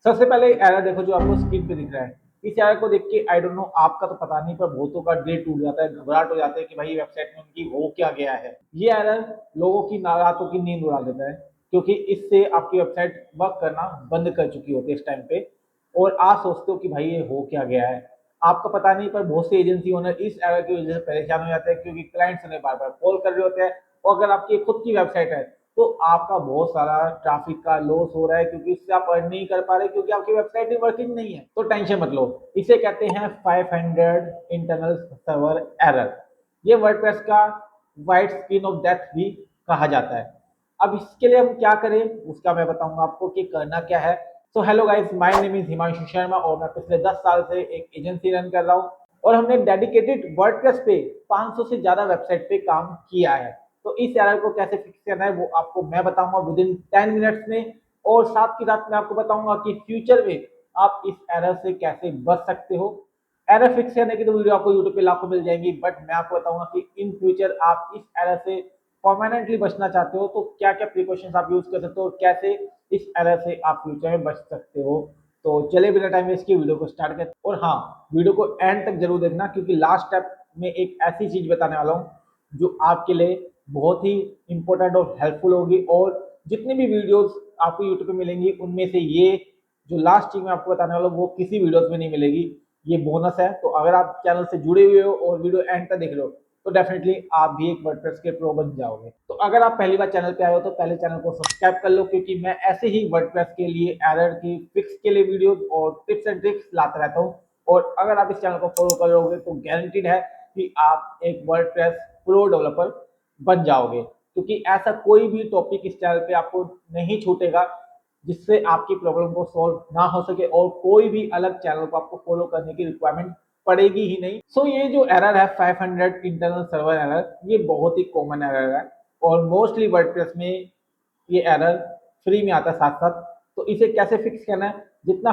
सबसे पहले एरर देखो जो आपको स्क्रीन पे दिख रहा है। इस एरर को देख के आई डोंट नो आपका तो पता नहीं, पर बहुतों का दिल टूट जाता है, घबराहट हो जाता है कि भाई वेबसाइट में उनकी हो क्या गया है। ये एरर लोगों की रातों की नींद उड़ा देता है, क्योंकि इससे आपकी वेबसाइट वर्क करना बंद कर चुकी होती है इस टाइम पे। और आप सोचते हो कि भाई ये हो क्या गया है, आपको पता नहीं, पर बहुत सी एजेंसी ओनर इस एरर की वजह से परेशान हो जाते हैं, क्योंकि क्लाइंट्स उन्हें बार बार कॉल कर रहे होते हैं। और अगर आपकी खुद की वेबसाइट है तो आपका बहुत सारा ट्रैफिक का लॉस हो रहा है, क्योंकि इससे आप अर्न नहीं कर पा रहे, क्योंकि आपकी वेबसाइट ही वर्किंग नहीं है। तो टेंशन मत लो, इसे कहते हैं 500 इंटरनल सर्वर एरर। ये वर्डप्रेस का वाइट स्क्रीन ऑफ डेथ भी कहा जाता है। अब इसके लिए हम क्या करें उसका मैं बताऊंगा आपको कि करना क्या है। तो hello guys, my name is Himanshu Sharma और मैं पिछले 10 साल से एक एजेंसी रन कर रहा हूँ। और हमने डेडिकेटेड वर्डप्रेस पे 500 से ज्यादा वेबसाइट पे काम किया है। तो इस एरर को कैसे फिक्स करना है वो आपको मैं बताऊंगा विद इन 10 मिनट्स में। और साथ ही साथ मैं आपको बताऊंगा कि फ्यूचर में आप इस एरर से कैसे बच सकते हो। एरर फिक्स करने की तो वीडियो आपको यूट्यूब पे लाखों मिल जाएंगी, बट मैं आपको बताऊंगा कि इन फ्यूचर आप इस एरर से परमानेंटली बचना चाहते हो तो क्या क्या प्रिकॉशंस आप यूज कर सकते हो और कैसे इस एरर से आप फ्यूचर में बच सकते हो। तो चले बिना टाइम वेस्ट किए वीडियो को स्टार्ट करते हैं। और हाँ, वीडियो को एंड तक जरूर देखना, क्योंकि लास्ट स्टेप में एक ऐसी चीज बताने वाला हूँ जो आपके लिए बहुत ही इंपॉर्टेंट और हेल्पफुल होगी। और जितनी भी वीडियोस आपको यूट्यूब पे मिलेंगी उनमें से ये जो लास्ट चीज मैं आपको बताने वाला हूँ वो किसी वीडियोस में नहीं मिलेगी। ये बोनस है। तो अगर आप चैनल से जुड़े हुए हो और वीडियो एंड तक देख रहे हो तो डेफिनेटली आप भी एक वर्डप्रेस के प्रो बन जाओगे। तो अगर आप पहली बार चैनल पे आए हो तो पहले चैनल को सब्सक्राइब कर लो, क्योंकि मैं ऐसे ही वर्डप्रेस के लिए एरर की फिक्स के लिए वीडियो और टिप्स एंड ट्रिक्स लाता रहता हूँ। और अगर आप इस चैनल को फॉलो करोगे तो गारंटीड है कि आप एक वर्डप्रेस प्रो डेवलपर बन जाओगे, क्योंकि ऐसा कोई भी टॉपिक इस चैनल पे आपको नहीं छूटेगा जिससे आपकी प्रॉब्लम को सॉल्व ना हो सके, और कोई भी अलग चैनल को आपको फॉलो करने की रिक्वायरमेंट पड़ेगी ही नहीं। सो ये जो एरर है 500 इंटरनल सर्वर एरर, ये बहुत ही कॉमन एरर है और मोस्टली वर्डप्रेस में ये एरर फ्री में आता है साथ साथ। तो इसे कैसे फिक्स करना है, जितना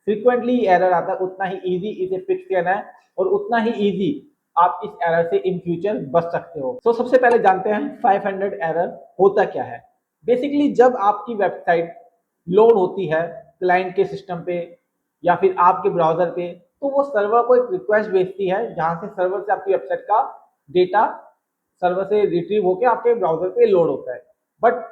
फ्रीक्वेंटली एरर आता है उतना ही इजी इसे फिक्स करना है, और उतना ही इजी आप इस एरर से इन फ्यूचर बच सकते हो। तो सबसे पहले जानते हैं 500 एरर होता क्या है। बेसिकली जब आपकी वेबसाइट लोड होती है क्लाइंट के सिस्टम पे या फिर आपके ब्राउजर पे, तो वो सर्वर को एक रिक्वेस्ट भेजती है जहां से सर्वर से आपकी वेबसाइट का डेटा सर्वर से रिट्रीव होकर आपके ब्राउजर पे लोड होता है। But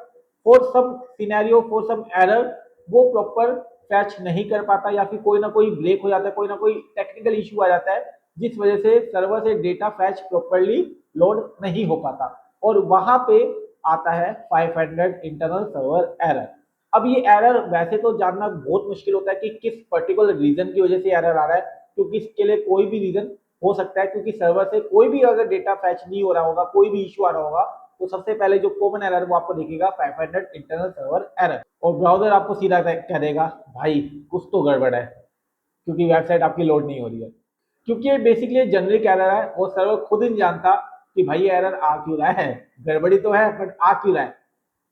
for some scenario, for some error, वो प्रॉपर फैच नहीं कर पाता, या फिर कोई ना कोई ब्रेक हो जाता है, कोई ना कोई टेक्निकल इशू आ जाता है जिस वजह से सर्वर से डेटा फैच प्रॉपरली लोड नहीं हो पाता, और वहां पे आता है 500 इंटरनल सर्वर एरर। अब ये एरर वैसे तो जानना बहुत मुश्किल होता है कि किस पर्टिकुलर रीजन की वजह से एरर आ रहा है, क्योंकि इसके लिए कोई भी रीजन हो सकता है, क्योंकि सर्वर से कोई भी अगर डेटा फैच नहीं हो रहा होगा, कोई भी इशू आ रहा होगा, तो सबसे पहले जो कॉमन एरर वो आपको दिखेगा 500 इंटरनल सर्वर एरर, और ब्राउजर आपको सीधा कह देगा भाई कुछ तो गड़बड़ है, क्योंकि वेबसाइट आपकी लोड नहीं हो रही है। क्योंकि ये बेसिकली जेनरिक एरर है और सर्वर खुद ही नहीं जानता कि भाई एरर आ क्यों रहा है, गड़बड़ी तो है बट आ क्यों रहा है,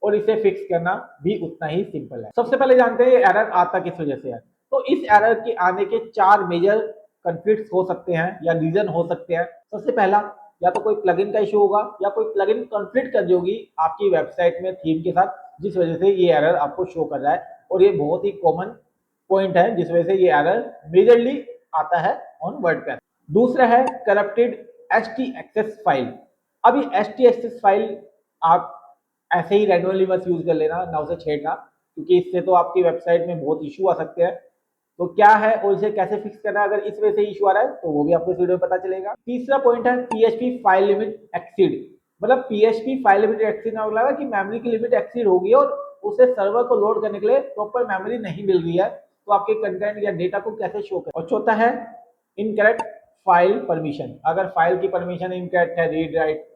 और इसे फिक्स करना भी उतना ही सिंपल है। सबसे पहले जानते हैं एरर आता किस वजह से है। तो इस एरर के आने के 4 मेजर कॉन्फ्लिक्ट्स हो सकते हैं या रीजन हो सकते हैं। सबसे पहला, या तो कोई प्लगइन का इशू होगा या कोई प्लगइन कॉन्फ्लिक्ट कर होगी आपकी वेबसाइट में थीम के साथ, जिस वजह से ये एरर आपको शो कर रहा है, और ये बहुत ही कॉमन पॉइंट है जिस वजह से ये एरर मेजरली आता है ऑन वर्डप्रेस। दूसरा है करप्टेड htxs फाइल। अब ये htxs फाइल आप ऐसे ही रैंडमली बस यूज कर लेना, ना उसे छेड़ना, क्योंकि इससे तो आपकी वेबसाइट में बहुत इशू आ सकते हैं। तो क्या है और इसे कैसे फिक्स करना है, अगर इस वजह से इशू आ रहा है तो वो भी आपको इस वीडियो में पता चलेगा। तीसरा पॉइंट है PHP फाइल लिमिट एक्सीड। मतलब PHP फाइल लिमिट एक्सीड ना लगा कि मेमोरी की लिमिट एक्सीड होगी और उसे सर्वर को लोड करने के लिए प्रॉपर मेमोरी नहीं मिल रही है, तो आपके कंटेंट या डेटा को कैसे शो करें। और चौथा है इनकरेक्ट फाइल परमिशन। अगर फाइल की परमिशन इनकरेक्ट है, रीड राइट,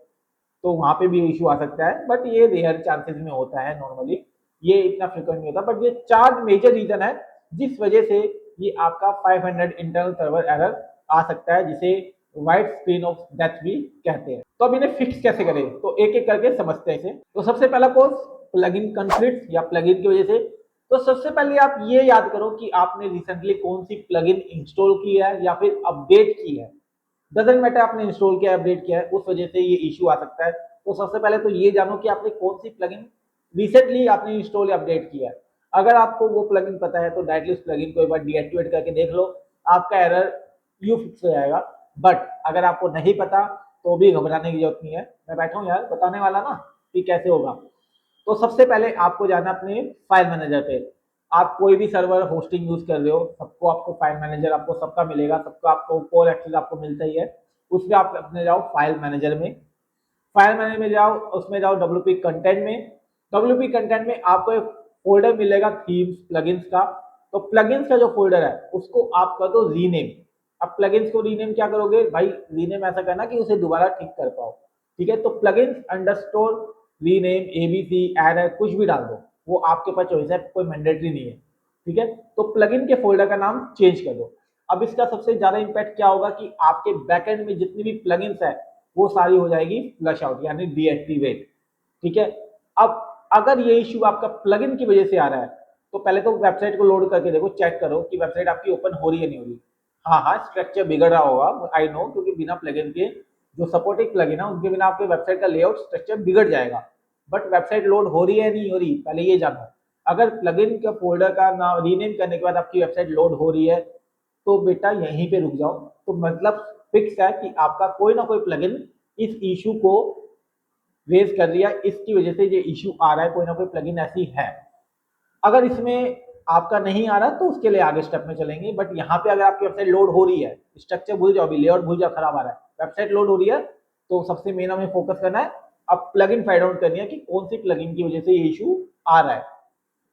तो वहां पे भी इशू आ सकता है, बट ये रेयर चांसेस में होता है नॉर्मली, ये इतना फ्रिक्वेंट नहीं होता। बट ये 4 मेजर रीजन है जिस वजह से ये आपका 500 इंटरनल सर्वर एरर आ सकता है, जिसे व्हाइट स्क्रीन ऑफ डेथ भी कहते हैं। तो अब इन्हें फिक्स कैसे करें, तो एक एक करके समझते हैं इसे। तो सबसे पहला कोर्स प्लगइन कॉन्फ्लिक्ट या प्लगइन की वजह से। तो सबसे पहले आप ये याद करो कि आपने रिसेंटली कौन सी प्लगइन इंस्टॉल की है या फिर अपडेट की है। डजंट मैटर आपने इंस्टॉल किया अपडेट किया है, उस वजह से ये इशू आ सकता है। तो सबसे पहले तो ये जानो कि आपने कौन सी प्लगइन रिसेंटली आपने इंस्टॉल या अपडेट किया है। अगर आपको वो प्लगइन पता है तो डायरेक्टली उस प्लगइन को एक बार डीएक्टिवेट करके देख लो, आपका एरर यू फिक्स हो जाएगा। बट अगर आपको नहीं पता तो भी घबराने की जरूरत नहीं है, मैं बैठा हूँ यार बताने वाला ना कि कैसे होगा। तो सबसे पहले आपको जाना अपने फाइल मैनेजर पे। आप कोई भी सर्वर होस्टिंग यूज कर रहे हो, सबको आपको फाइल मैनेजर आपको सबका मिलेगा, सबका आपको कोर एक्सेस आपको मिलता ही है। उसमें आप अपने जाओ फाइल मैनेजर में, फाइल मैनेजर में जाओ, उसमें जाओ डब्ल्यूपी कंटेंट में। डब्ल्यूपी कंटेंट में आपको एक फोल्डर मिलेगा थीम्स प्लगइन्स का। तो प्लगइन्स का जो फोल्डर है उसको आप कर दो रीनेम। अब प्लगइन्स को रीनेम क्या करोगे भाई, रीनेम ऐसा करना कि उसे दोबारा ठीक कर पाओ। ठीक है, तो plugins underscore rename ABC error कुछ भी डाल दो, वो आपके पास चॉइस है, कोई मैंडेटरी नहीं है। ठीक है, तो प्लगइन के फोल्डर का नाम चेंज कर दो। अब इसका सबसे ज्यादा इंपैक्ट क्या होगा कि आपके बैकएंड में जितनी भी प्लगइन्स है वो सारी हो जाएगी फ्लश आउट यानी डीएक्टिवेट। ठीक है, अब अगर ये इश्यू आपका प्लगइन की वजह से आ रहा है तो पहले तो वेबसाइट को लोड करके देखो, चेक करो कि वेबसाइट आपकी ओपन हो रही है नहीं हो रही। हाँ हाँ, स्ट्रक्चर बिगड़ रहा होगा, आई नो, क्योंकि बिना प्लगइन के जो सपोर्टिंग प्लगइन है उनके बिना आपके वेबसाइट का लेआउट स्ट्रक्चर बिगड़ जाएगा। बट वेबसाइट लोड हो रही है नहीं हो रही पहले ये जानो। अगर प्लगइन का फोल्डर का नाम रीनेम करने के बाद आपकी वेबसाइट लोड हो रही है तो बेटा यहीं पे रुक जाओ। तो मतलब फिक्स है कि आपका कोई ना कोई प्लगइन इस इशू को रेज कर दिया, इसकी वजह से ये इशू आ रहा है, कोई ना कोई प्लगइन ऐसी है। अगर इसमें आपका नहीं आ रहा तो उसके लिए आगे स्टेप में चलेंगे। बट यहाँ पे अगर आपकी वेबसाइट लोड हो रही है, स्ट्रक्चर भूल जाओ, अभी लेआउट भूल जाओ, खराब आ रहा है, वेबसाइट लोड हो रही है, तो सबसे मेन हमें फोकस करना है, अब प्लगइन फाइंड आउट करनी है कि कौन सी प्लगइन की वजह से ये इशू आ रहा है।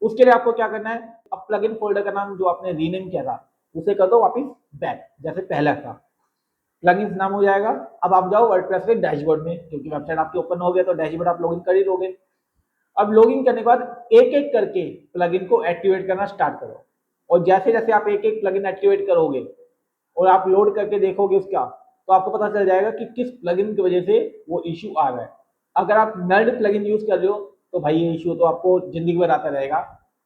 उसके लिए आपको क्या करना है, अब प्लगइन फोल्डर का नाम जो आपने रीनेम किया था उसे कर दो वापिस बैक जैसे पहला था, प्लगइन्स नाम हो जाएगा। अब आप जाओ वर्डप्रेस के डैशबोर्ड में, क्योंकि वेबसाइट आपकी ओपन हो गया तो डैशबोर्ड आप लॉगिन कर ही लोगे। अब लॉगिन करने के बाद एक एक करके प्लगइन को एक्टिवेट करना स्टार्ट करो, और जैसे जैसे आप एक एक प्लगइन एक्टिवेट करोगे और आप लोड करके देखोगे उसका, तो आपको पता चल जाएगा कि किस प्लगइन की वजह से वो इश्यू आ रहा है। अगर आप नल्ड प्लगइन यूज कर रहे हो तो भाई ये इश्यू तो आपको जिंदगी भर आता रहेगा,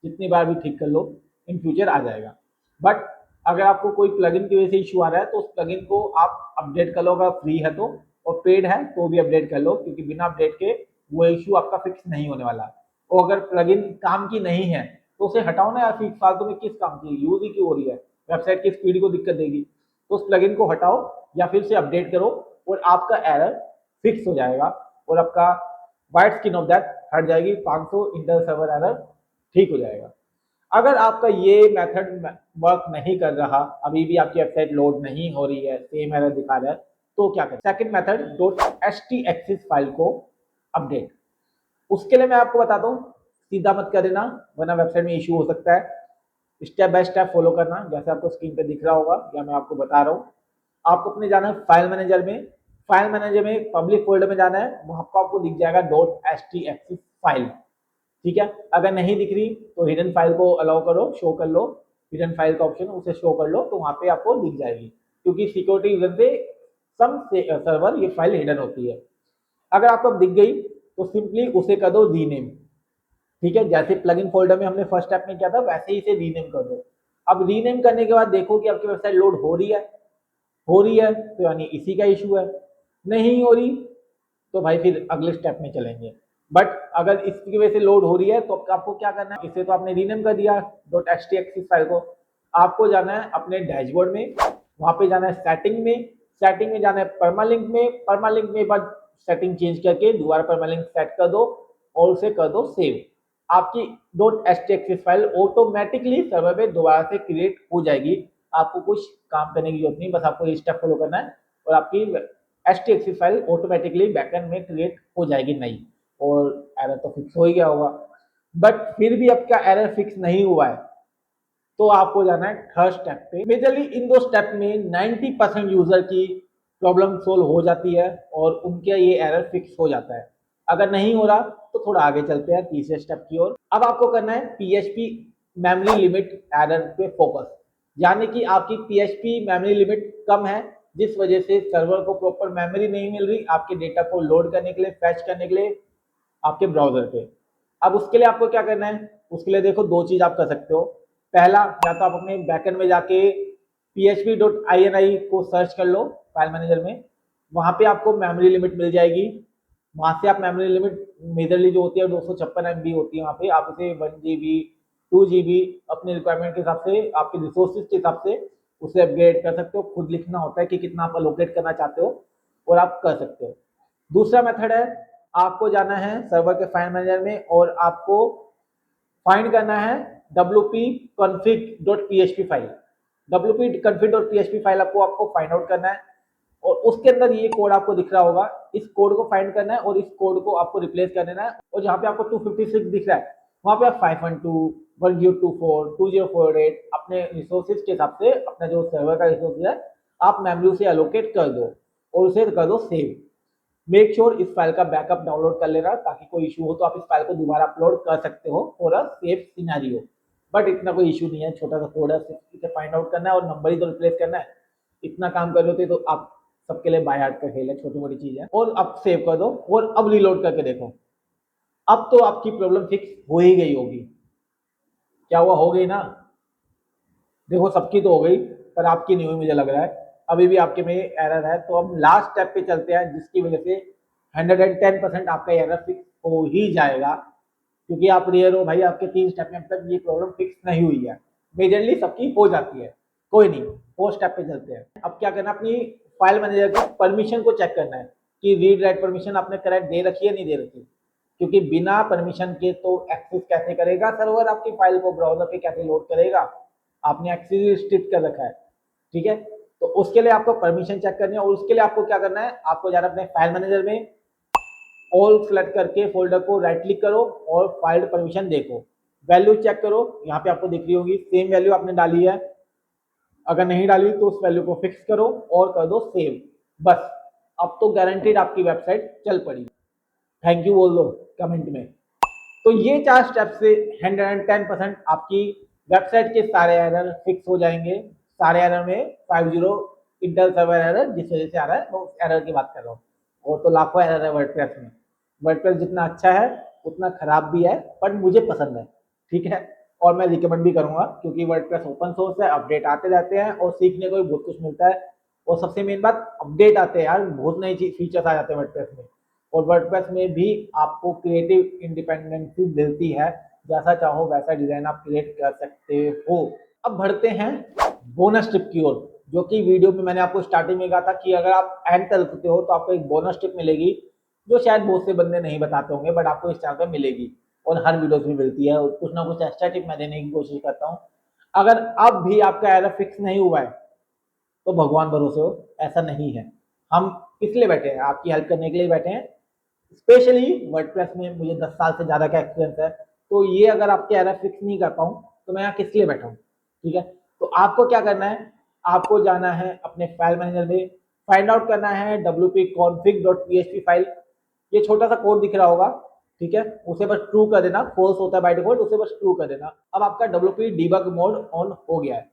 जितनी बार भी ठीक कर लो इन फ्यूचर आ जाएगा। बट अगर आपको कोई प्लगइन की वजह से इशू आ रहा है तो उस प्लगइन को आप अपडेट कर लो, अगर फ्री है तो, और पेड है तो भी अपडेट कर लो, क्योंकि बिना अपडेट के वो इशू आपका फिक्स नहीं होने वाला। और अगर प्लगइन काम की नहीं है तो उसे हटाओ ना यार, फालतू में किस काम की यूज ही क्यों हो रही है, वेबसाइट की स्पीड को दिक्कत देगी। तो उस प्लगइन को हटाओ या फिर से अपडेट करो और आपका एरर फिक्स हो जाएगा, और आपका वाइट स्किन ऑफ दैट हट जाएगी, 500 इंटर सर्वर एरर ठीक हो जाएगा। अगर आपका ये मेथड वर्क नहीं कर रहा, अभी भी आपकी वेबसाइट लोड नहीं हो रही है, सेम एरर दिखा रहा है, तो क्या करें, second method dot htexis file को अपडेट। उसके लिए मैं आपको बताता हूँ, सीधा मत कर देना वरना वेबसाइट में इश्यू हो सकता है। स्टेप बाय स्टेप फॉलो करना, जैसे आपको स्क्रीन पे दिख रहा होगा या मैं आपको बता रहा हूँ। आपको अपने जाना है फाइल मैनेजर में, फाइल मैनेजर में पब्लिक फोल्डर में जाना है, वहां पर आपको दिख जाएगा डॉट htexis फाइल। ठीक है, अगर नहीं दिख रही तो हिडन फाइल को अलाउ करो, शो कर लो, हिडन फाइल का ऑप्शन उसे शो कर लो, तो वहां पे आपको दिख जाएगी, क्योंकि सिक्योरिटी रीजन से सम सर्वर ये फाइल हिडन होती है। अगर आपको दिख गई तो सिंपली उसे कर दो रीनेम। ठीक है, जैसे प्लगइन फोल्डर में हमने फर्स्ट स्टेप में किया था वैसे ही इसे रीनेम कर दो। अब रीनेम करने के बाद देखो कि आपकी वेबसाइट लोड हो रही है, हो रही है तो यानी इसी का इशू है, नहीं हो रही तो भाई फिर अगले स्टेप में चलेंगे। बट अगर इसकी वजह से लोड हो रही है तो आपको क्या करना है, इसे तो आपने रीनेम कर दिया डॉट htexis फाइल को, आपको जाना है अपने डैशबोर्ड में, वहां पे जाना है सेटिंग में, सेटिंग में जाना है परमालिंक में, परमालिंक में बाद सेटिंग चेंज करके दोबारा परमालिंक सेट कर दो और उसे कर दो सेव। आपकी dot htexis file automatically server पे दोबारा से क्रिएट हो जाएगी, आपको कुछ काम करने की जरूरत नहीं, बस आपको ये स्टेप फॉलो करना है और आपकी htexis फाइल ऑटोमेटिकली बैकएंड में क्रिएट हो जाएगी नई, और एरर तो फिक्स हो ही गया होगा। बट फिर भी आपका एरर फिक्स नहीं हुआ है तो आपको जाना है थर्ड स्टेप पे। मेजरली इन दो स्टेप में 90% यूजर की प्रॉब्लम सोल्व हो जाती है और उनके ये एरर फिक्स हो जाता है। अगर नहीं हो रहा तो थोड़ा आगे चलते हैं तीसरे स्टेप की ओर। अब आपको करना है PHP मेमोरी लिमिट एरर पे फोकस, यानी कि आपकी PHP मेमोरी लिमिट कम है जिस वजह से सर्वर को प्रॉपर मेमोरी नहीं मिल रही आपके डेटा को लोड करने के लिए, फैच करने के लिए आपके ब्राउजर पे। अब उसके लिए आपको क्या करना है, उसके लिए देखो दो चीज आप कर सकते हो। पहला, या तो आप अपने बैकएंड में जाके php.ini को सर्च कर लो फाइल मैनेजर में, वहां पे आपको मेमोरी लिमिट मिल जाएगी। वहां से आप मेमोरी लिमिट मेजरली जो होती है 256 MB होती है, वहां पे आप उसे 1 GB 2 GB अपने रिक्वायरमेंट के हिसाब से, आपके रिसोर्सेज के हिसाब से उसे अपग्रेड कर सकते हो। खुद लिखना होता है कि कितना आप अलोकेट करना चाहते हो और आप कर सकते हो। दूसरा मेथड है, आपको जाना है सर्वर के फाइल मैनेजर में और आपको फाइंड करना है wp-config.php फाइल। wp-config.php फाइल आपको फाइंड आउट करना है और उसके अंदर ये कोड आपको दिख रहा होगा, इस कोड को फाइंड करना है और इस कोड को आपको रिप्लेस कर देना है। और जहाँ पे आपको 256 दिख रहा है वहां पे आप 512 1024 2048 अपने रिसोर्सेज के हिसाब से, अपना जो सर्वर का रिसोर्स है आप मेमोरी से एलोकेट कर दो और उसे कर दो सेव। मेक श्योर इस फाइल का बैकअप डाउनलोड कर लेना ताकि कोई इशू हो तो आप इस फाइल को दोबारा अपलोड कर सकते हो for a safe scenario. But इतना कोई इशू नहीं है, छोटा सा कोड है, सिर्फ इसे फाइंड आउट करना है और नंबर ही तो रिप्लेस करना है। इतना काम कर लेते तो आप सबके लिए बाय हार्ट का खेल है, छोटी मोटी चीज है। और अब सेव कर दो और अब रीलोड करके देखो, अब तो आपकी प्रॉब्लम फिक्स हो ही गई होगी। क्या हुआ, हो गई ना? देखो सबकी तो हो गई पर आपकी नहीं हुई मुझे लग रहा है, अभी भी आपके में एरर है। तो अब लास्ट स्टेप पे चलते हैं जिसकी वजह से 110% आपका एरर फिक्स हो ही जाएगा, क्योंकि आप रेयर हो भाई, आपके 3 स्टेप में अब तक ये प्रॉब्लम फिक्स नहीं हुई है। मेजरली सबकी हो जाती है, कोई नहीं। 4 स्टेप पे चलते हैं। अब क्या करना, अपनी फाइल मैनेजर की परमिशन को चेक करना है कि रीड राइट परमिशन आपने करेक्ट दे रखी है नहीं दे रखी, क्योंकि बिना परमिशन के तो एक्सेस कैसे करेगा सर्वर आपकी फाइल को, ब्राउजर पे कैसे लोड करेगा? आपने एक्सेस रिस्ट्रिक्ट कर रखा है, ठीक है। तो उसके लिए आपको परमिशन चेक करनी है और उसके लिए आपको क्या करना है, आपको जाना अपने फाइल मैनेजर में, ऑल सेलेक्ट करके फोल्डर को राइट क्लिक करो और फाइल परमिशन देखो, वैल्यू चेक करो। यहाँ पे आपको दिख रही होगी सेम वैल्यू आपने डाली है, अगर नहीं डाली तो उस वैल्यू को फिक्स करो और कर दो सेव। बस अब तो गारंटीड आपकी वेबसाइट चल पड़ी। थैंक यू बोल दो कमेंट में। तो ये 4 स्टेप से 110% आपकी वेबसाइट के सारे एरर फिक्स हो जाएंगे। सारे एरर में 50 इंटर सर्वर एरर जिस वजह से आ रहा है वो एरर की बात कर रहा हूँ, और तो लाखों एरर है वर्डप्रेस में। वर्डप्रेस जितना अच्छा है उतना खराब भी है, बट मुझे पसंद है, ठीक है। और मैं रिकमेंड भी करूंगा क्योंकि वर्डप्रेस ओपन सोर्स है, अपडेट आते रहते हैं और सीखने को भी बहुत कुछ मिलता है। और सबसे मेन बात, अपडेट आते हैं यार, बहुत नई फीचर्स आ जाते हैं वर्डप्रेस में। और वर्डप्रेस में भी आपको क्रिएटिव इंडिपेंडेंसी मिलती है, जैसा चाहो वैसा डिजाइन आप क्रिएट कर सकते हो। अब बढ़ते हैं बोनस टिप की ओर, जो कि वीडियो में मैंने आपको स्टार्टिंग में कहा था कि अगर आप एंड तक रुकते हो तो आपको एक बोनस टिप मिलेगी, जो शायद बहुत से बंदे नहीं बताते होंगे, बट आपको इस चैनल पर मिलेगी और हर वीडियो में मिलती है। और कुछ ना कुछ एक्स्ट्रा टिप मैं देने की कोशिश करता हूँ। अगर अब भी आपका एरर फिक्स नहीं हुआ है तो भगवान भरोसे हो, ऐसा नहीं है। हम किस लिए बैठे हैं? आपकी हेल्प करने के लिए बैठे हैं। स्पेशली वर्डप्रेस में मुझे 10 साल से ज्यादा का एक्सपीरियंस है, तो ये अगर आपके एरर फिक्स नहीं कर पाऊँ तो मैं यहाँ किस लिए बैठा हूँ, ठीक है। तो आपको क्या करना है, आपको जाना है अपने फाइल मैनेजर में, फाइंड आउट करना है wp-config.php फाइल। ये छोटा सा कोड दिख रहा होगा, ठीक है, उसे बस ट्रू कर देना, फॉल्स होता है बाय डिफॉल्ट, उसे बस ट्रू कर देना। अब आपका wp debug मोड ऑन हो गया है।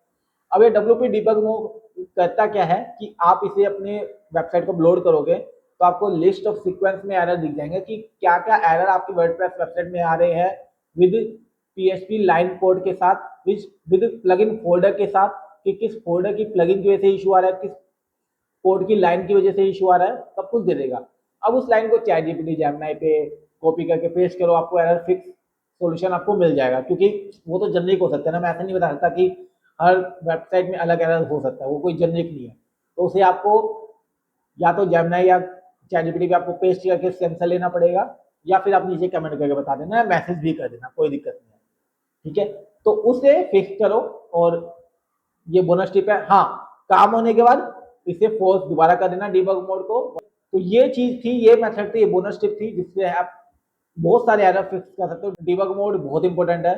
अब ये wp debug मोड करता क्या है कि आप इसे अपने वेबसाइट को लोड करोगे तो आपको लिस्ट ऑफ सीक्वेंस में एरर दिख जाएंगे कि क्या क्या एरर आपकी वर्डप्रेस वेबसाइट में आ रहे हैं, विद पीएचपी लाइन कोड के साथ, विद प्लगइन फोल्डर के साथ, कि किस फोल्डर की प्लगइन की वजह से इशू आ रहा है, किस कोड की लाइन की वजह से इशू आ रहा है, सब कुछ दे देगा। अब उस लाइन को चैट जीपीटी जेमिनी पे कॉपी करके पेस्ट करो, आपको एरर फिक्स सॉल्यूशन आपको मिल जाएगा। क्योंकि वो तो जनरिक हो सकता है ना, मैं ऐसा नहीं बता सकता कि हर वेबसाइट में अलग एरर हो सकता है, वो कोई जनरिक नहीं है। तो उसे आपको या तो जेमिनी या चैट जीपीटी पे आपको पेस्ट करके सेंसर लेना पड़ेगा, या फिर आप नीचे कमेंट करके बता देना, मैसेज भी कर देना, कोई दिक्कत नहीं है, ठीक है। तो उसे फिक्स करो और ये बोनस टिप है। हाँ, काम होने के बाद इसे फोर्स दोबारा कर देना डीबग मोड को। तो ये चीज थी, ये मेथड थी, ये बोनस टिप थी जिससे आप बहुत सारे एरर फिक्स कर सकते हो। डीबग मोड बहुत इंपॉर्टेंट है।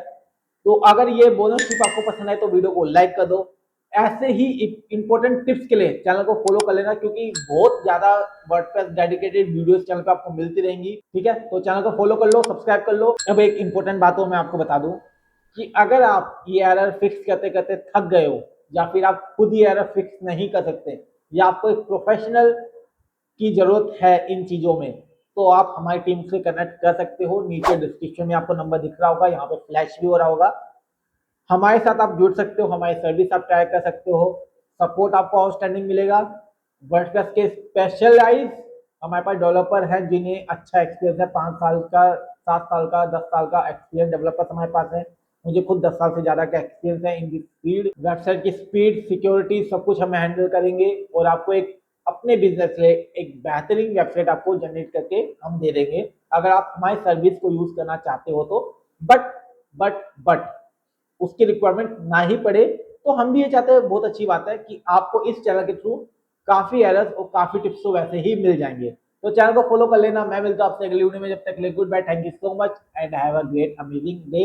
तो अगर ये बोनस टिप आपको पसंद आए तो वीडियो को लाइक कर दो। ऐसे ही इंपॉर्टेंट टिप्स के लिए चैनल को फॉलो कर लेना, क्योंकि बहुत ज्यादा वर्डप्रेस डेडिकेटेड वीडियोस चैनल पे आपको मिलती रहेंगी, ठीक है। तो चैनल को फॉलो कर लो, सब्सक्राइब कर लो। अब एक इंपॉर्टेंट बात हो मैं आपको बता दूं कि अगर आप ये एरर फिक्स करते करते थक गए हो, या फिर आप खुद ही एरर फिक्स नहीं कर सकते, या आपको एक प्रोफेशनल की जरूरत है इन चीजों में, तो आप हमारी टीम से कनेक्ट कर सकते हो। नीचे डिस्क्रिप्शन में आपको नंबर दिख रहा होगा, यहाँ पे फ्लैश भी हो रहा होगा। हमारे साथ आप जुड़ सकते हो, हमारी सर्विस आप ट्राई कर सकते हो, सपोर्ट आपको आउटस्टैंडिंग मिलेगा। वर्डप्रेस के स्पेशलाइज हमारे पास डेवलपर हैं जिन्हें अच्छा एक्सपीरियंस है, 5 साल का, 7 साल का, 10 साल का एक्सपीरियंस डेवलपर हमारे पास है। मुझे खुद 10 साल से ज्यादा का एक्सपीरियंस है इनकी स्पीड, वेबसाइट की स्पीड, सिक्योरिटी, सब कुछ हम हैंडल करेंगे और आपको एक अपने बिजनेस के लिए एक बेहतरीन वेबसाइट आपको जनरेट करके हम दे देंगे अगर आप हमारी सर्विस को यूज करना चाहते हो तो। बट बट उसकी रिक्वायरमेंट ना ही पड़े तो हम भी ये चाहते हैं, बहुत अच्छी बात है कि आपको इस चैनल के थ्रू काफी एरर्स और काफी टिप्स तो वैसे ही मिल जाएंगे। तो चैनल को फॉलो कर लेना। मैं मिलता हूँ आपसे अगली वीडियो में, जब तक के लिए goodbye, thank you so much and have a great amazing day.